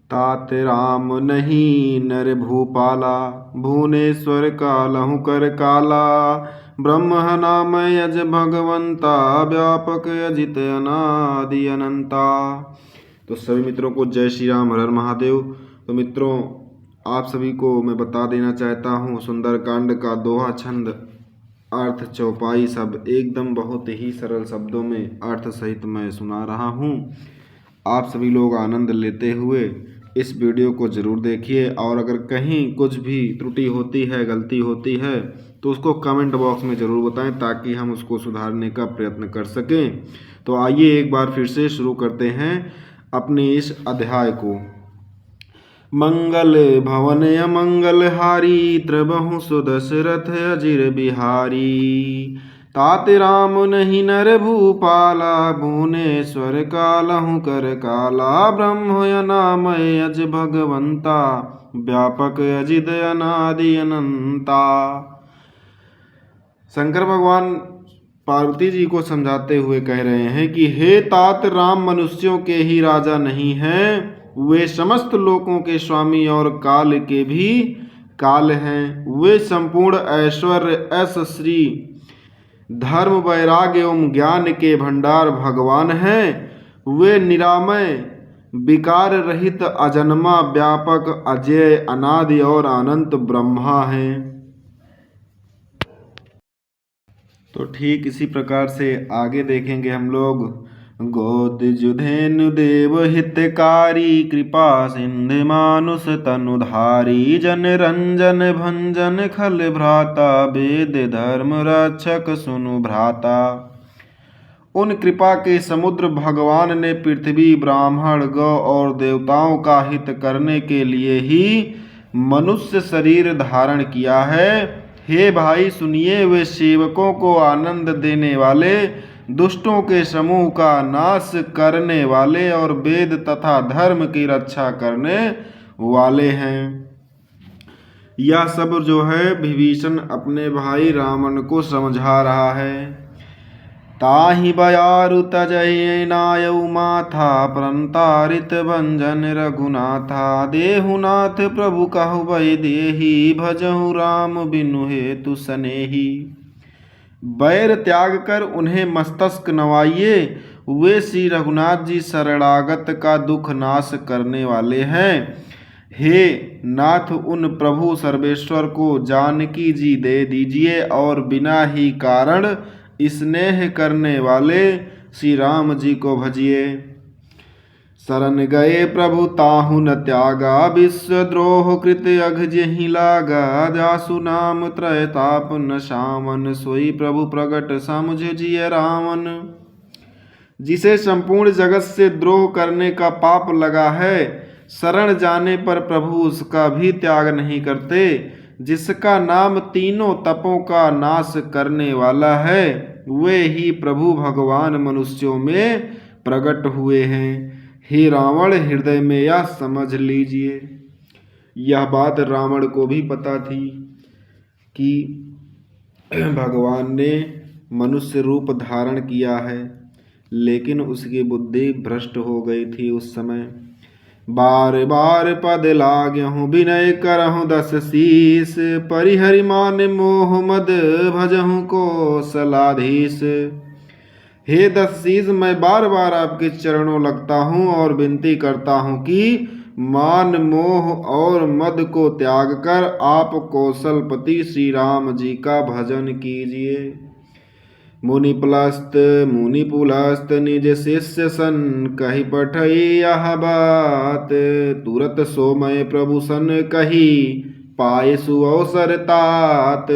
तात राम नहीं नर भूपाला, भुवनेश्वर कालहु कर काला। ब्रह्म नाम यज भगवंता, व्यापक अजित अनादि अनंता। तो सभी मित्रों को जय श्री राम, हर हर महादेव। तो मित्रों, आप सभी को मैं बता देना चाहता हूँ, सुंदरकांड का दोहा, छंद, अर्थ, चौपाई सब एकदम बहुत ही सरल शब्दों में अर्थ सहित मैं सुना रहा हूँ। आप सभी लोग आनंद लेते हुए इस वीडियो को ज़रूर देखिए, और अगर कहीं कुछ भी त्रुटि होती है, गलती होती है, तो उसको कमेंट बॉक्स में ज़रूर बताएं, ताकि हम उसको सुधारने का प्रयत्न कर सकें। तो आइए एक बार फिर से शुरू करते हैं अपने इस अध्याय को। मंगल भवन अमंगल हारी, त्रिबहु सुदशरथ अजिर बिहारी। तात राम नहीं नर भूपाला, भुवनेश्वर कालहु कर काला। ब्रह्म नामय अज भगवंता, व्यापक अजित अनादि अनंता। शंकर भगवान पार्वती जी को समझाते हुए कह रहे हैं कि हे तात, राम मनुष्यों के ही राजा नहीं हैं, वे समस्त लोकों के स्वामी और काल के भी काल हैं। वे संपूर्ण ऐश्वर्य, यश, श्री, धर्म, वैराग्य एवं ज्ञान के भंडार भगवान हैं। वे निरामय, विकार रहित, अजन्मा, व्यापक, अजय, अनादि और अनंत ब्रह्मा हैं। तो ठीक इसी प्रकार से आगे देखेंगे हम लोग। गोद जुधेनु देव हितकारी, कृपा सिंधु मानुष तनुधारी। जन रंजन भंजन खल भ्राता, वेद धर्म रक्षक सुनु भ्राता। उन कृपा के समुद्र भगवान ने पृथ्वी, ब्राह्मण, गौ और देवताओं का हित करने के लिए ही मनुष्य शरीर धारण किया है। हे भाई सुनिए, वे सेवकों को आनंद देने वाले, दुष्टों के समूह का नाश करने वाले और वेद तथा धर्म की रक्षा करने वाले हैं। यह सब जो है विभीषण अपने भाई रावण को समझा रहा है। ताहि बयारु तजय नायउ माथा, प्रणतारित भंजन रघुनाथा। देहुनाथ प्रभु कहु भय देहि, भजहु राम बिनु हेतु सनेही। बैर त्याग कर उन्हें मस्तक नवाइए, वे श्री रघुनाथ जी शरणागत का दुख नाश करने वाले हैं। हे नाथ, उन प्रभु सर्वेश्वर को जानकी जी दे दीजिए, और बिना ही कारण स्नेह करने वाले श्री राम जी को भजिए। शरण गए प्रभु ताहु न त्यागा, विश्वद्रोह कृत अघ जेहि लागा। जासु नाम त्रयताप न सामन, सोई प्रभु प्रगट समुझ जिय रावण। जिसे संपूर्ण जगत से द्रोह करने का पाप लगा है, शरण जाने पर प्रभु उसका भी त्याग नहीं करते। जिसका नाम तीनों तपों का नाश करने वाला है, वे ही प्रभु भगवान मनुष्यों में प्रकट हुए हैं। हे रावण, हृदय में यह समझ लीजिए। यह बात रावण को भी पता थी कि भगवान ने मनुष्य रूप धारण किया है, लेकिन उसकी बुद्धि भ्रष्ट हो गई थी उस समय। बार बार पद लाग्यहु, विनय करहु दस शीस। परिहरि मान मोह मद, भजहु कौशलाधीश। हे दस शीस, मैं बार बार आपके चरणों लगता हूँ और विनती करता हूँ कि मान, मोह और मद को त्याग कर आप कौशलपति श्री राम जी का भजन कीजिए। मुनि पुलस्त निज शिष्य सन, कही पठई यह बात। तुरत सोमय प्रभु सन कही, पाए सुअवसर तात।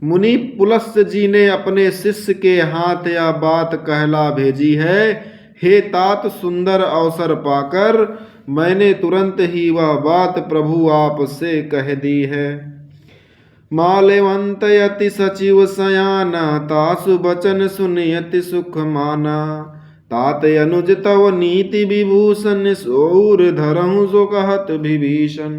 मुनि पुलस्त जी ने अपने शिष्य के हाथ यह बात कहला भेजी है। हे तात, सुंदर अवसर पाकर मैंने तुरंत ही वह बात प्रभु आप से कह दी है। माल्यवंत यति सचिव सयाना, तासु बचन सुनियति सुख माना। तात अनुज तव नीति विभूषण, सौर धरहु सो कहत विभीषण।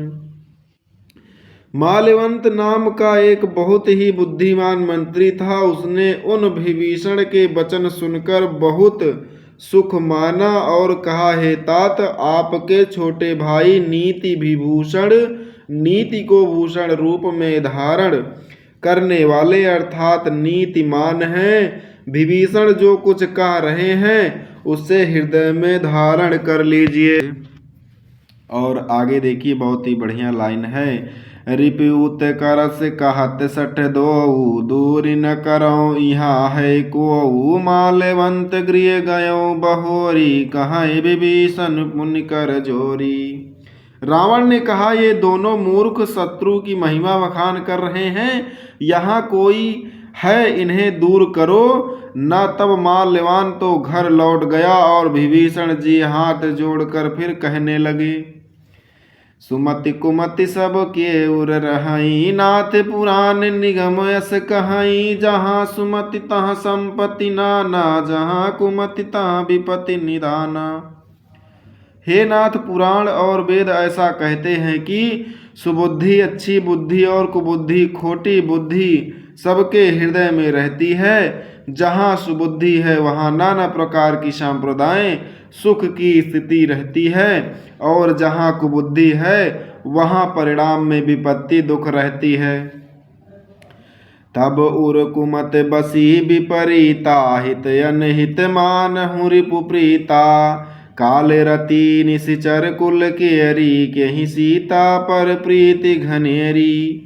माल्यवंत नाम का एक बहुत ही बुद्धिमान मंत्री था। उसने उन विभीषण के वचन सुनकर बहुत सुख माना और कहा, हे तात आपके छोटे भाई नीति विभूषण, नीति को भूषण रूप में धारण करने वाले अर्थात नीतिमान हैं। विभीषण जो कुछ कह रहे हैं उसे हृदय में धारण कर लीजिए। और आगे देखिए, बहुत ही बढ़िया लाइन है। रिपुत करस कहत सठ दो, दूर न करो यहाँ है को, माल्यवंत गृह गयो बहोरी, कहाँ विभीषण पुण्य कर जोरी। रावण ने कहा, ये दोनों मूर्ख शत्रु की महिमा बखान कर रहे हैं, यहाँ कोई है, इन्हें दूर करो न। तब माल्यवान तो घर लौट गया और विभीषण जी हाथ जोड़कर फिर कहने लगे, सुमति कुमति सब के उर रहाई, नाथ पुराण निगम यस कहाई, जहाँ सुमति तहाँ संपत्ति नाना, जहाँ कुमति तहाँ विपत्ति निदाना। हे नाथ, पुराण और वेद ऐसा कहते हैं कि सुबुद्धि अच्छी बुद्धि और कुबुद्धि खोटी बुद्धि सबके हृदय में रहती है। जहाँ सुबुद्धि है वहाँ नाना प्रकार की संप्रदाएं सुख की स्थिति रहती है, और जहाँ कुबुद्धि है वहाँ परिणाम में विपत्ति दुख रहती है। तब उर कुमत बसी विपरीता, हित अनहित मान हूँ रिपु प्रीता, काल रति निशिचर कुल केरी, के ही सीता पर प्रीति घनेरी।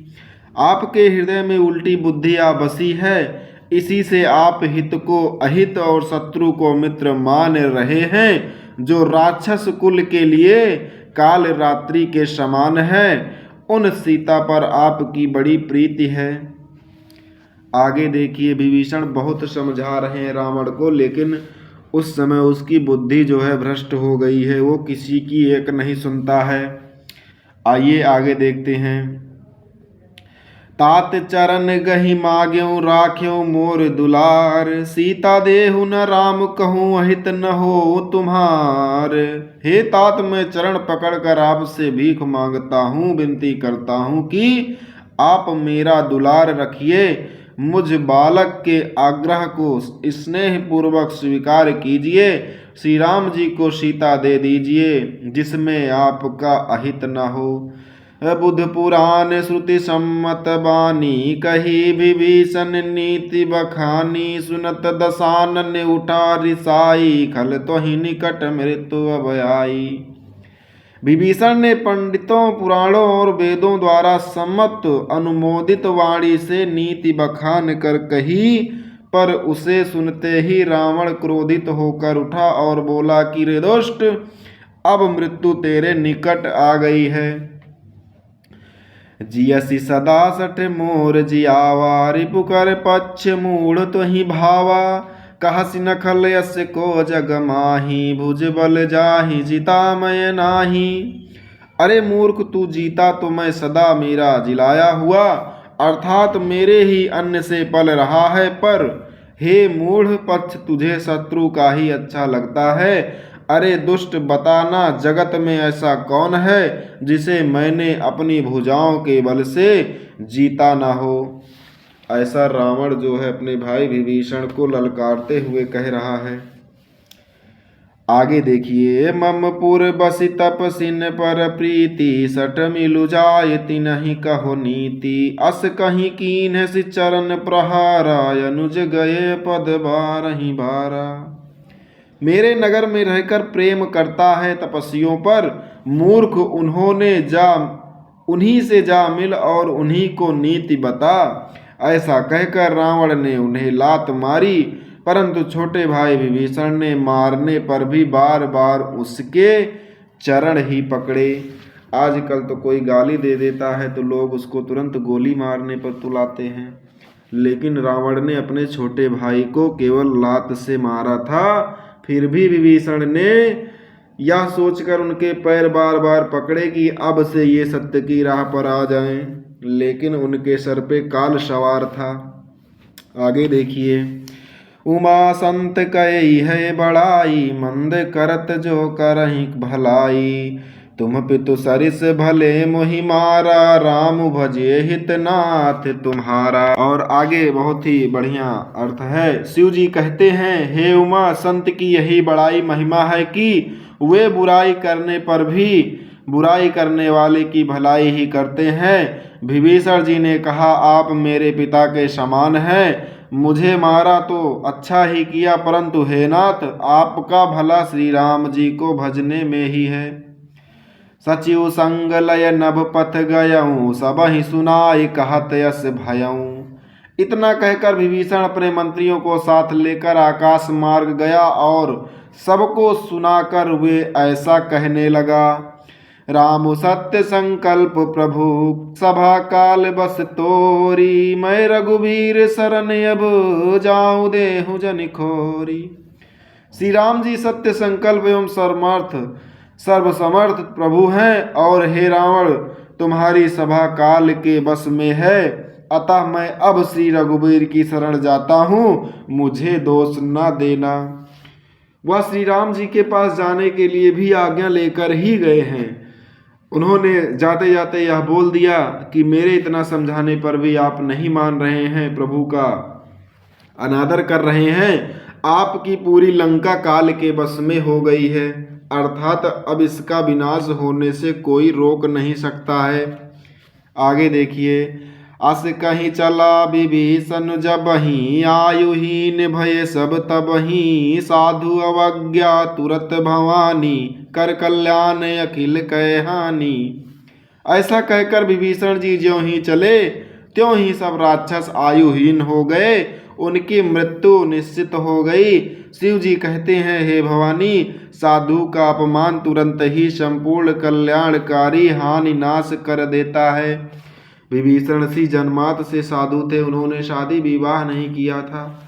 आपके हृदय में उल्टी बुद्धि आ बसी है, इसी से आप हित को अहित और शत्रु को मित्र मान रहे हैं। जो राक्षस कुल के लिए काल रात्रि के समान है, उन सीता पर आपकी बड़ी प्रीति है। आगे देखिए, विभीषण बहुत समझा रहे हैं रावण को, लेकिन उस समय उसकी बुद्धि जो है भ्रष्ट हो गई है, वो किसी की एक नहीं सुनता है। आइए आगे देखते हैं। तात चरण गही माग्यो राख्यो मोर दुलार, सीता देहु न राम कहूँ अहित न हो तुम्हार। हे तात, मैं चरण पकड़कर आपसे भीख मांगता हूँ, विनती करता हूँ कि आप मेरा दुलार रखिए, मुझ बालक के आग्रह को स्नेह पूर्वक स्वीकार कीजिए। श्री राम जी को सीता दे दीजिए जिसमें आपका अहित न हो। बुध पुराण श्रुति सम्मत बानी, कही विभीषण नीति बखानी, सुनत दशानन उठा रिसाई, खल तो ही निकट मृत्यु अब आई। विभीषण ने पंडितों पुराणों और वेदों द्वारा सम्मत अनुमोदित वाणी से नीति बखान कर कही, पर उसे सुनते ही रावण क्रोधित होकर उठा और बोला कि रे दुष्ट, अब मृत्यु तेरे निकट आ गई है। जियसि सदा सठ मोर जियावा, रिपुकर पक्ष मूढ़ तो ही भावा, कहसि नखल यस को जग माही, भुज बल जाहि जिता मैं नाही। अरे मूर्ख, तू जीता तो मैं सदा मेरा जिलाया हुआ, अर्थात मेरे ही अन्न से पल रहा है, पर हे मूढ़ पक्ष, तुझे शत्रु का ही अच्छा लगता है। अरे दुष्ट, बताना जगत में ऐसा कौन है जिसे मैंने अपनी भुजाओं के बल से जीता ना हो। ऐसा रावण जो है अपने भाई विभीषण को ललकारते हुए कह रहा है। आगे देखिए, ममपुर बसि तपसिन पर प्रीति, सठ मिलु जाय तिनहि कहो नीति, अस कहीं कीन्ह सि चरण प्रहारा, अनुज गए पद बारहि बारा। मेरे नगर में रहकर प्रेम करता है तपस्वियों पर, मूर्ख उन्हीं से जा मिल और उन्हीं को नीति बता। ऐसा कहकर रावण ने उन्हें लात मारी, परंतु छोटे भाई विभीषण ने मारने पर भी बार बार उसके चरण ही पकड़े। आजकल तो कोई गाली दे देता है तो लोग उसको तुरंत गोली मारने पर तुलाते हैं, लेकिन रावण ने अपने छोटे भाई को केवल लात से मारा था। फिर भी विभीषण ने यह सोचकर उनके पैर बार बार पकड़े कि अब से ये सत्य की राह पर आ जाएं, लेकिन उनके सर पे काल सवार था। आगे देखिए, उमा संत कई है बड़ाई, मंद करत जो करहि भलाई, तुम पितु सरिस भले मोहि मारा, राम भजे हितनाथ तुम्हारा। और आगे बहुत ही बढ़िया अर्थ है। शिव जी कहते हैं, हे उमा, संत की यही बड़ाई महिमा है कि वे बुराई करने पर भी बुराई करने वाले की भलाई ही करते हैं। विभीषण जी ने कहा, आप मेरे पिता के समान हैं, मुझे मारा तो अच्छा ही किया, परंतु हे नाथ, आपका भला श्री राम जी को भजने में ही है। सचिव संग लय नभ पथ गयऊँ, सबहि सुनाई कहत यस भयऊँ। इतना कहकर विभीषण अपने मंत्रियों को साथ लेकर आकाश मार्ग गया और सबको सुनाकर वे ऐसा कहने लगा, राम सत्य संकल्प प्रभु सभा काल बस तोरी, मैं रघुवीर शरण अब जाऊं देहु जन खोरी। श्री राम जी सत्य संकल्प एवं सर्वसमर्थ प्रभु हैं, और हे रावण, तुम्हारी सभा काल के बस में है, अतः मैं अब श्री रघुवीर की शरण जाता हूँ, मुझे दोष न देना। वह श्री राम जी के पास जाने के लिए भी आज्ञा लेकर ही गए हैं। उन्होंने जाते जाते यह बोल दिया कि मेरे इतना समझाने पर भी आप नहीं मान रहे हैं, प्रभु का अनादर कर रहे हैं, आपकी पूरी लंका काल के बस में हो गई है, अर्थात अब इसका विनाश होने से कोई रोक नहीं सकता है। आगे देखिए, अस कहीं चला विभीषण जबहि, आयुहीन भय सब तबहि, साधु अवज्ञा तुरत भवानी, कर कल्याण अखिल कह हानि। ऐसा कहकर विभीषण जी ज्यों ही चले त्यों ही सब राक्षस आयुहीन हो गए, उनकी मृत्यु निश्चित हो गई। शिव जी कहते हैं, हे भवानी, साधु का अपमान तुरंत ही संपूर्ण कल्याणकारी हानि नाश कर देता है। विभीषण सी जन्मात से साधु थे, उन्होंने शादी विवाह नहीं किया था।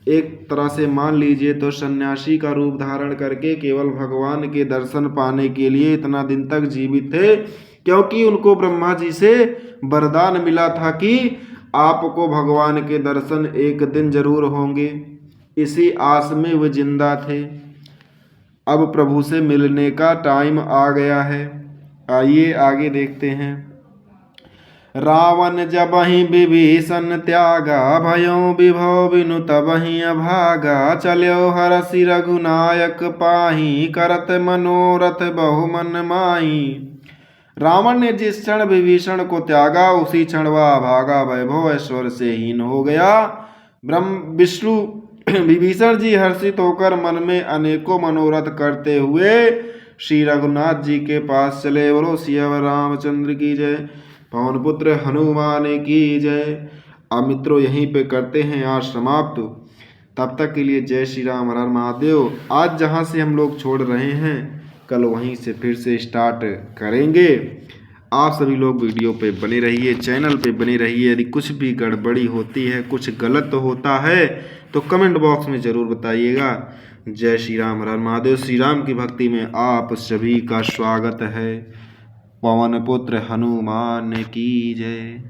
एक तरह से मान लीजिए तो सन्यासी का रूप धारण करके केवल भगवान के दर्शन पाने के लिए इतना दिन तक जीवित थे, क्योंकि उनको ब्रह्मा जी से वरदान मिला था कि आपको भगवान के दर्शन एक दिन जरूर होंगे। इसी आस में वे जिंदा थे। अब प्रभु से मिलने का टाइम आ गया है। आइए आगे देखते हैं। रावण जबहि विभीषण त्यागा, भयों विभव बिनु तबहि अभागा, चल्यो हरषि रघुनायक पाहि, करत मनोरथ बहु मन माही। रावण ने जिस क्षण विभीषण को त्यागा, उसी क्षण वह भागा वैभव ऐश्वर्य से हीन हो गया। ब्रह्म विष्णु विभीषण जी हर्षित होकर मन में अनेकों मनोरथ करते हुए श्री रघुनाथ जी के पास चले। बोलो सिया रामचंद्र की जय, पवन पुत्र हनुमान की जय। अब मित्रों यहीं पे करते हैं आज समाप्त। तब तक के लिए जय श्री राम, हर हर महादेव। आज जहाँ से हम लोग छोड़ रहे हैं, कल वहीं से फिर से स्टार्ट करेंगे। आप सभी लोग वीडियो पे बने रहिए, चैनल पे बने रहिए। यदि कुछ भी गड़बड़ी होती है, कुछ गलत होता है, तो कमेंट बॉक्स में ज़रूर बताइएगा। जय श्री राम, हर हर महादेव। श्री राम की भक्ति में आप सभी का स्वागत है। पवन पुत्र हनुमान की जय।